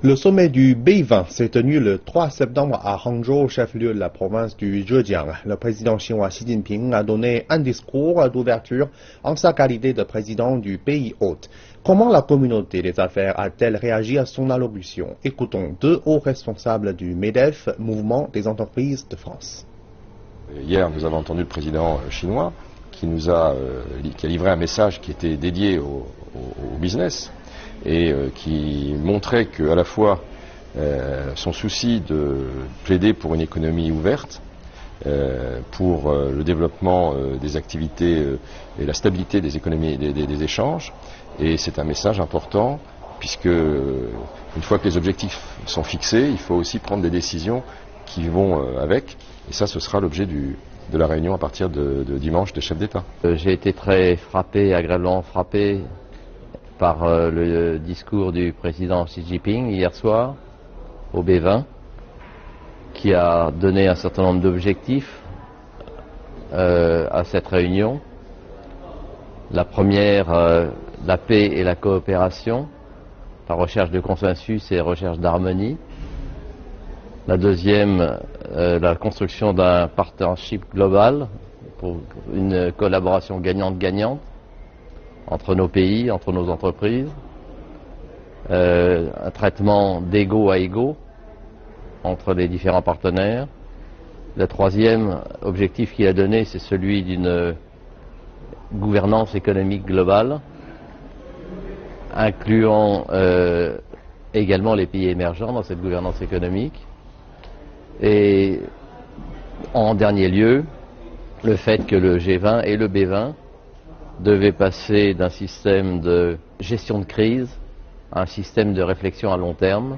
Le sommet du B20 s'est tenu le 3 septembre à Hangzhou, chef-lieu de la province du Zhejiang. Le président chinois Xi Jinping a donné un discours d'ouverture en sa qualité de président du pays hôte. Comment la communauté des affaires a-t-elle réagi à son allocution? Écoutons deux hauts responsables du MEDEF, Mouvement des entreprises de France. Hier, nous avons entendu le président chinois qui a livré un message qui était dédié au business et qui montrait qu'à la fois son souci de plaider pour une économie ouverte, pour le développement des activités et la stabilité des économies et des échanges. Et c'est un message important puisque une fois que les objectifs sont fixés, il faut aussi prendre des décisions qui vont avec. Et ça, ce sera l'objet de la réunion à partir de dimanche des chefs d'État. J'ai été très frappé, agréablement frappé par le discours du président Xi Jinping hier soir au B20, qui a donné un certain nombre d'objectifs à cette réunion. La première, la paix et la coopération, la recherche de consensus et recherche d'harmonie. La deuxième, la construction d'un partnership global pour une collaboration gagnante-gagnante entre nos pays, entre nos entreprises. Un traitement d'égaux à égaux entre les différents partenaires. Le troisième objectif qu'il a donné, c'est celui d'une gouvernance économique globale, incluant également les pays émergents dans cette gouvernance économique. Et en dernier lieu, le fait que le G20 et le B20 devaient passer d'un système de gestion de crise à un système de réflexion à long terme.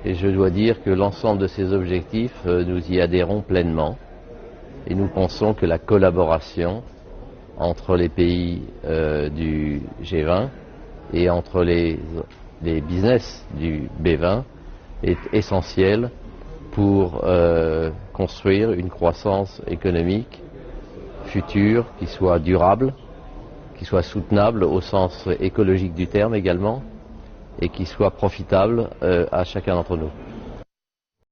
Et je dois dire que l'ensemble de ces objectifs, nous y adhérons pleinement. Et nous pensons que la collaboration entre les pays du G20 et entre les business du B20 est essentielle pour construire une croissance économique future qui soit durable, qui soit soutenable au sens écologique du terme également, et qui soit profitable à chacun d'entre nous.